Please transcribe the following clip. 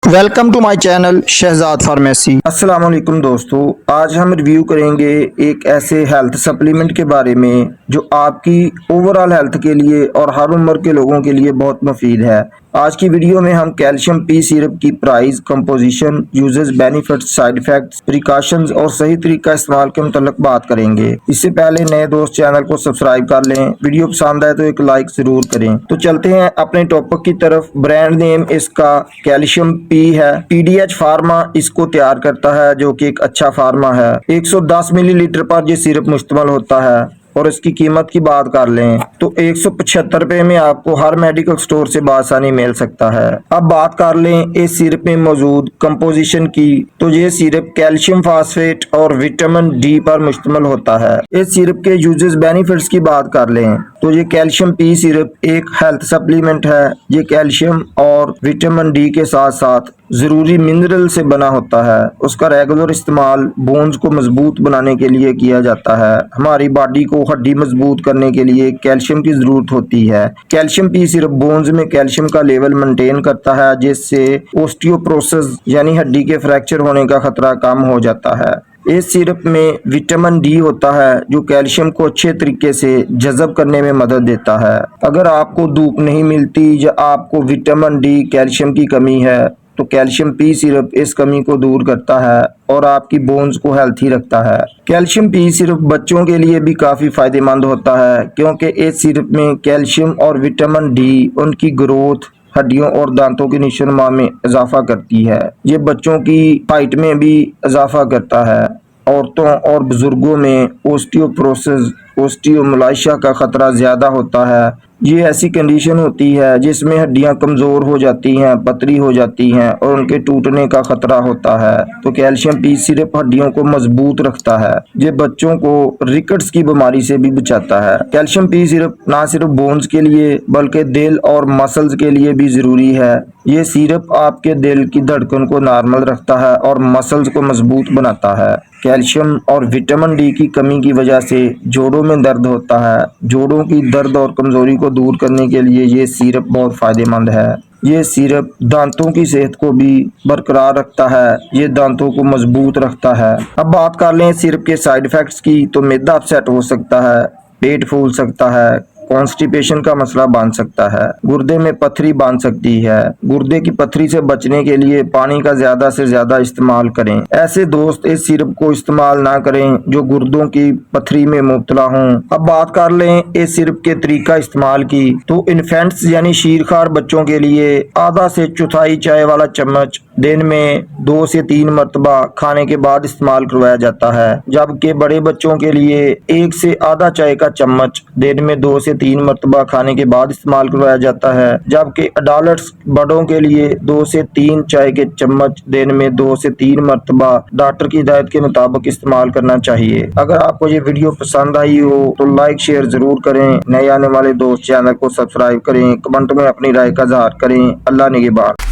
Welcome to my channel Shahzad pharmacy. अस्सलाम वालेकुम दोस्तों, आज हम रिव्यू करेंगे एक ऐसे हेल्थ सप्लीमेंट के बारे में जो आपकी ओवरऑल हेल्थ के लिए और हर उम्र के लोगों के लिए बहुत मुफीद है। आज की वीडियो में हम कैल्शियम पी सिरप की price, composition, uses, benefits, side effects, precautions और सही तरीका इस्तेमाल के मुतल्लिक बात करेंगे। इससे पहले नए दोस्त चैनल को सब्सक्राइब कर लें। वीडियो पसंद आए तो एक लाइक जरूर करें। तो चलते हैं अपने टॉपिक की तरफ। ब्रांड नेम इसका कैल्शियम पी है। पीडीएच फार्मा इसको तैयार करता है, जो कि एक अच्छा फार्मा है। 110 मिलीलीटर पर यह सिरप मुश्तमिल होता है। और इसकी कीमत की बात कर लें तो 175 रुपए में आपको हर मेडिकल स्टोर से बासानी मिल सकता है। अब बात कर लें इस सिरप में मौजूद कंपोजिशन की, तो ये सिरप कैल्शियम फास्फेट और विटामिन डी पर मुश्तमिल होता है। इस सिरप के यूजेस, बेनिफिट्स की बात कर लें तो ये कैल्शियम पी सिरप एक हेल्थ सप्लीमेंट है। ये कैल्शियम और विटामिन डी के साथ साथ जरूरी मिनरल से बना होता है। उसका रेगुलर इस्तेमाल बोन्स को मजबूत बनाने के लिए किया जाता है। हमारी बॉडी को हड्डी मजबूत करने के लिए कैल्शियम की जरूरत होती है। कैल्शियम पी सिरप बोन्स में कैल्शियम का लेवल मेंटेन करता है, जिससे ओस्टियोपोरोसिस यानी हड्डी के फ्रैक्चर होने का खतरा कम हो जाता है। इस सिरप में विटामिन डी होता है, जो कैल्शियम को अच्छे तरीके से जज़ब करने में मदद देता है। अगर आपको धूप नहीं मिलती या आपको विटामिन डी, कैल्शियम की कमी है, तो कैल्शियम पी सिरप इस कमी को दूर करता है और आपकी बोन्स को हेल्थी रखता है। कैल्शियम पी सिरप बच्चों के लिए भी काफी फायदेमंद होता है, क्योंकि इस सिरप में कैल्शियम और विटामिन डी उनकी ग्रोथ, हड्डियों और दांतों की नशोनुमा में इजाफा करती है। ये बच्चों की हाइट में भी इजाफा करता है। औरतों और बुजुर्गों में ओस्टियोपोरोसिस, ओस्टियोमालाइशिया का खतरा ज्यादा होता है। ये ऐसी कंडीशन होती है जिसमें हड्डियां कमजोर हो जाती हैं, पतली हो जाती हैं और उनके टूटने का खतरा होता है। तो कैल्शियम पी सिरप हड्डियों को मजबूत रखता है। ये बच्चों को रिकेट्स की बीमारी से भी बचाता है। कैल्शियम पी सिरप ना सिर्फ बोन्स के लिए बल्कि दिल और मसल्स के लिए भी जरूरी है। ये सिरप आपके दिल की धड़कन को नॉर्मल रखता है और मसल्स को मजबूत बनाता है। कैल्शियम और विटामिन डी की कमी की वजह से जोड़ों में दर्द होता है। जोड़ों की दर्द और कमजोरी को दूर करने के लिए ये सिरप बहुत फायदेमंद है। ये सिरप दांतों की सेहत को भी बरकरार रखता है। ये दांतों को मजबूत रखता है। अब बात कर लें सिरप के साइड इफेक्ट्स की, तो मैदा अपसेट हो सकता है, पेट फूल सकता है, कॉन्स्टिपेशन का मसला बन सकता है, गुर्दे में पथरी बन सकती है। गुर्दे की पथरी से बचने के लिए पानी का ज्यादा से ज्यादा इस्तेमाल करें। ऐसे दोस्त इस सिरप को इस्तेमाल ना करें जो गुर्दों की पथरी में मुब्तला हों। अब बात कर लें इस सिरप के तरीका इस्तेमाल की, तो इन्फेंट्स यानी शीरखार बच्चों के लिए आधा से चौथाई चाय वाला चम्मच दिन में 2 से 3 मरतबा खाने के बाद इस्तेमाल करवाया जाता है। जबकि बड़े बच्चों के लिए 1 से आधा चाय का चम्मच दिन में 2 से 3 मरतबा खाने के बाद इस्तेमाल करवाया जाता है। जबकि अडल्ट्स बड़ों के लिए 2 से 3 चाय के चम्मच दिन में 2 से 3 मरतबा डॉक्टर की हिदायत के मुताबिक इस्तेमाल करना चाहिए। अगर आपको ये वीडियो पसंद आई हो तो लाइक शेयर जरूर करें। नए आने वाले दोस्त चैनल को सब्सक्राइब करें। कमेंट में अपनी राय का इज़हार करें। अल्लाह निगहबान।